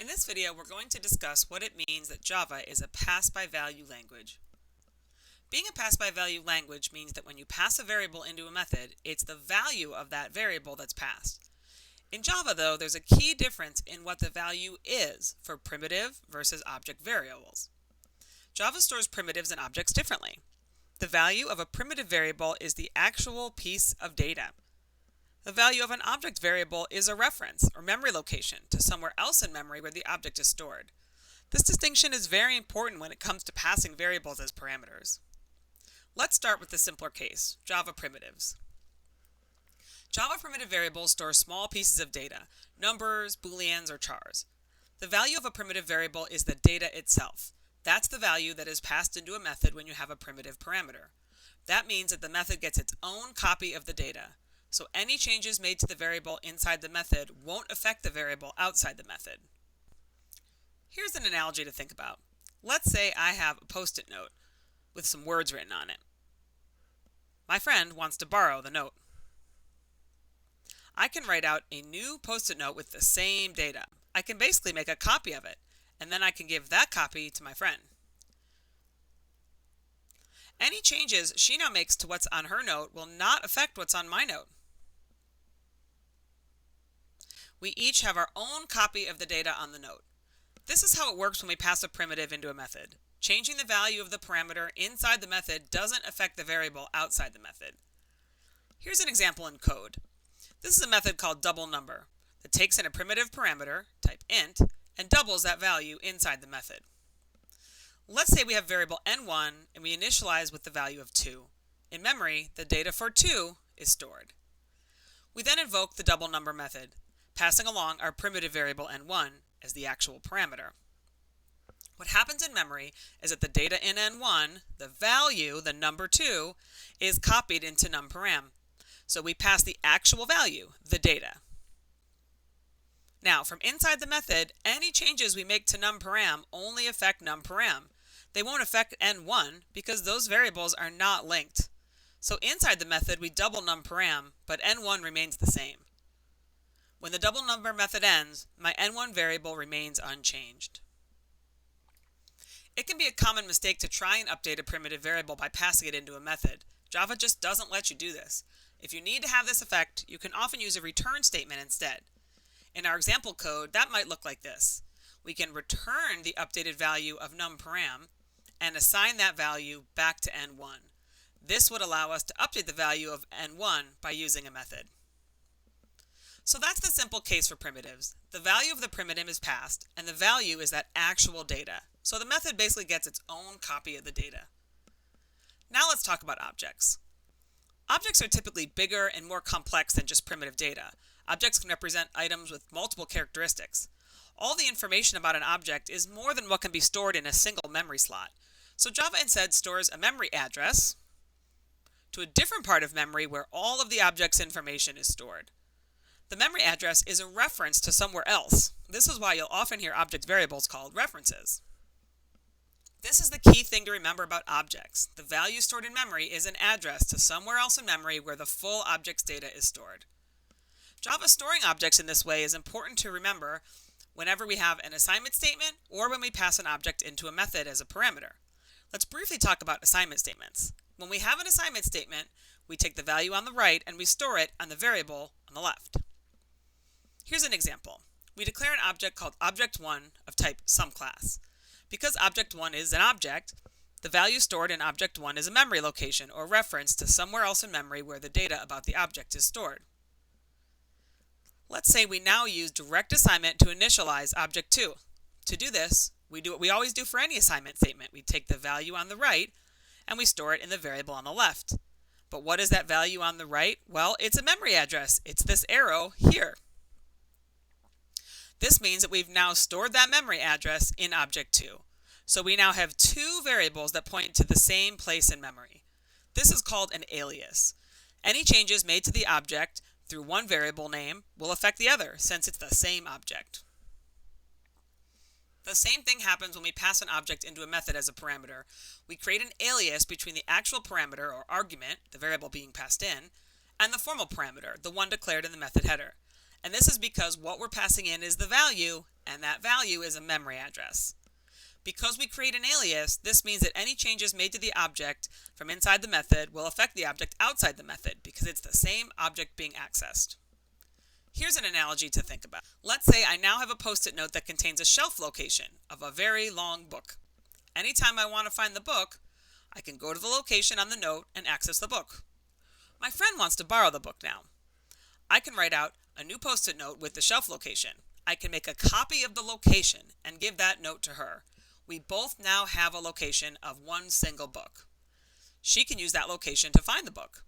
In this video, we're going to discuss what it means that Java is a pass-by-value language. Being a pass-by-value language means that when you pass a variable into a method, it's the value of that variable that's passed. In Java, though, there's a key difference in what the value is for primitive versus object variables. Java stores primitives and objects differently. The value of a primitive variable is the actual piece of data. The value of an object variable is a reference or memory location to somewhere else in memory where the object is stored. This distinction is very important when it comes to passing variables as parameters. Let's start with the simpler case, Java primitives. Java primitive variables store small pieces of data, numbers, booleans, or chars. The value of a primitive variable is the data itself. That's the value that is passed into a method when you have a primitive parameter. That means that the method gets its own copy of the data. So any changes made to the variable inside the method won't affect the variable outside the method. Here's an analogy to think about. Let's say I have a Post-it note with some words written on it. My friend wants to borrow the note. I can write out a new Post-it note with the same data. I can basically make a copy of it, and then I can give that copy to my friend. Any changes she now makes to what's on her note will not affect what's on my note. We each have our own copy of the data on the note. This is how it works when we pass a primitive into a method. Changing the value of the parameter inside the method doesn't affect the variable outside the method. Here's an example in code. This is a method called doubleNumber that takes in a primitive parameter, type int, and doubles that value inside the method. Let's say we have variable n1 and we initialize with the value of 2. In memory, the data for 2 is stored. We then invoke the doubleNumber method, passing along our primitive variable n1 as the actual parameter. What happens in memory is that the data in n1, the value, the number 2, is copied into num_param. So we pass the actual value, the data. Now, from inside the method, any changes we make to num_param only affect num_param. They won't affect n1 because those variables are not linked. So inside the method, we double num_param, but n1 remains the same. When the doubleNumber method ends, my n1 variable remains unchanged. It can be a common mistake to try and update a primitive variable by passing it into a method. Java just doesn't let you do this. If you need to have this effect, you can often use a return statement instead. In our example code, that might look like this. We can return the updated value of num_param and assign that value back to n1. This would allow us to update the value of n1 by using a method. So that's the simple case for primitives. The value of the primitive is passed, and the value is that actual data. So the method basically gets its own copy of the data. Now let's talk about objects. Objects are typically bigger and more complex than just primitive data. Objects can represent items with multiple characteristics. All the information about an object is more than what can be stored in a single memory slot. So Java instead stores a memory address to a different part of memory where all of the object's information is stored. The memory address is a reference to somewhere else. This is why you'll often hear object variables called references. This is the key thing to remember about objects. The value stored in memory is an address to somewhere else in memory where the full object's data is stored. Java storing objects in this way is important to remember whenever we have an assignment statement or when we pass an object into a method as a parameter. Let's briefly talk about assignment statements. When we have an assignment statement, we take the value on the right and we store it on the variable on the left. Here's an example. We declare an object called object1 of type SumClass. Because object1 is an object, the value stored in object1 is a memory location or reference to somewhere else in memory where the data about the object is stored. Let's say we now use direct assignment to initialize object2. To do this, we do what we always do for any assignment statement. We take the value on the right and we store it in the variable on the left. But what is that value on the right? Well, it's a memory address. It's this arrow here. This means that we've now stored that memory address in object2. So we now have two variables that point to the same place in memory. This is called an alias. Any changes made to the object through one variable name will affect the other since it's the same object. The same thing happens when we pass an object into a method as a parameter. We create an alias between the actual parameter or argument, the variable being passed in, and the formal parameter, the one declared in the method header. And this is because what we're passing in is the value and that value is a memory address. Because we create an alias, this means that any changes made to the object from inside the method will affect the object outside the method because it's the same object being accessed. Here's an analogy to think about. Let's say I now have a post-it note that contains a shelf location of a very long book. Anytime I want to find the book, I can go to the location on the note and access the book. My friend wants to borrow the book now. I can write out a new post-it note with the shelf location. I can make a copy of the location and give that note to her. We both now have a location of one single book. She can use that location to find the book.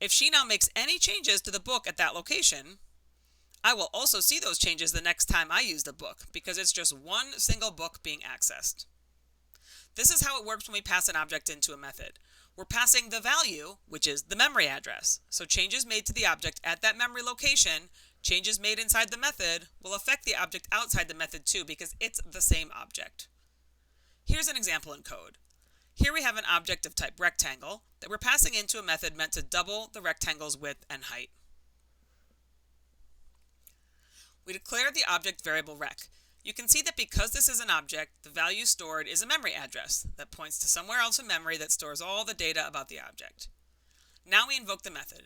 If she now makes any changes to the book at that location, I will also see those changes the next time I use the book because it's just one single book being accessed. This is how it works when we pass an object into a method. We're passing the value, which is the memory address. So changes made to the object at that memory location, changes made inside the method, will affect the object outside the method too because it's the same object. Here's an example in code. Here we have an object of type rectangle that we're passing into a method meant to double the rectangle's width and height. We declare the object variable rec. You can see that because this is an object, the value stored is a memory address that points to somewhere else in memory that stores all the data about the object. Now we invoke the method.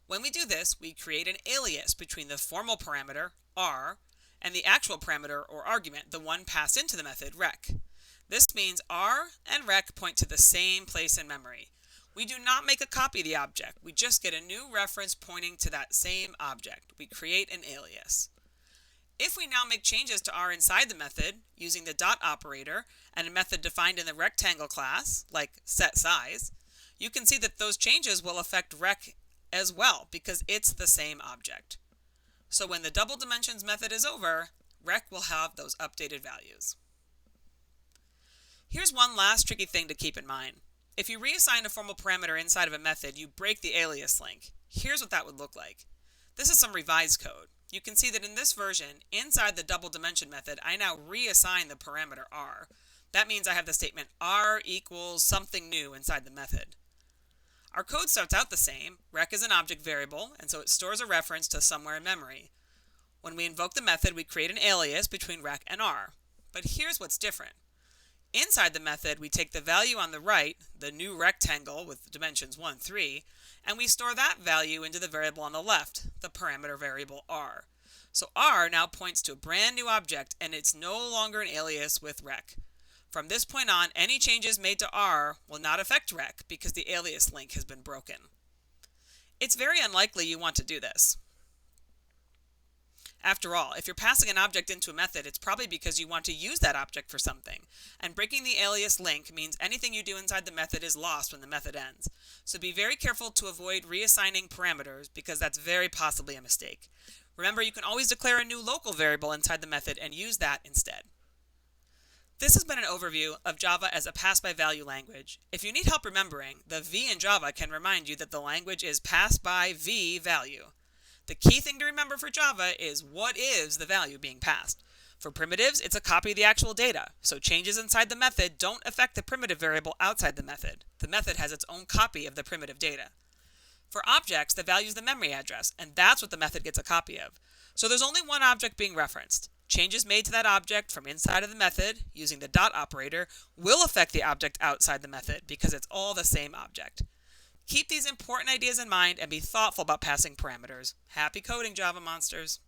When we do this, we create an alias between the formal parameter, r, and the actual parameter or argument, the one passed into the method, rec. This means r and rec point to the same place in memory. We do not make a copy of the object. We just get a new reference pointing to that same object. We create an alias. If we now make changes to r inside the method using the dot operator and a method defined in the rectangle class, like setSize, you can see that those changes will affect rec as well because it's the same object. So when the double dimensions method is over, rec will have those updated values. Here's one last tricky thing to keep in mind. If you reassign a formal parameter inside of a method, you break the alias link. Here's what that would look like. This is some revised code. You can see that in this version, inside the double dimension method, I now reassign the parameter r. That means I have the statement r equals something new inside the method. Our code starts out the same. Rec is an object variable, and so it stores a reference to somewhere in memory. When we invoke the method, we create an alias between rec and r. But here's what's different. Inside the method, we take the value on the right, the new rectangle with dimensions 1, 3, and we store that value into the variable on the left, the parameter variable r. So r now points to a brand new object, and it's no longer an alias with rec. From this point on, any changes made to r will not affect rec because the alias link has been broken. It's very unlikely you want to do this. After all, if you're passing an object into a method, it's probably because you want to use that object for something. And breaking the alias link means anything you do inside the method is lost when the method ends. So be very careful to avoid reassigning parameters because that's very possibly a mistake. Remember, you can always declare a new local variable inside the method and use that instead. This has been an overview of Java as a pass-by-value language. If you need help remembering, the v in Java can remind you that the language is pass-by-v value. The key thing to remember for Java is what is the value being passed. For primitives, it's a copy of the actual data, so changes inside the method don't affect the primitive variable outside the method. The method has its own copy of the primitive data. For objects, the value is the memory address, and that's what the method gets a copy of. So there's only one object being referenced. Changes made to that object from inside of the method, using the dot operator, will affect the object outside the method because it's all the same object. Keep these important ideas in mind and be thoughtful about passing parameters. Happy coding, Java monsters!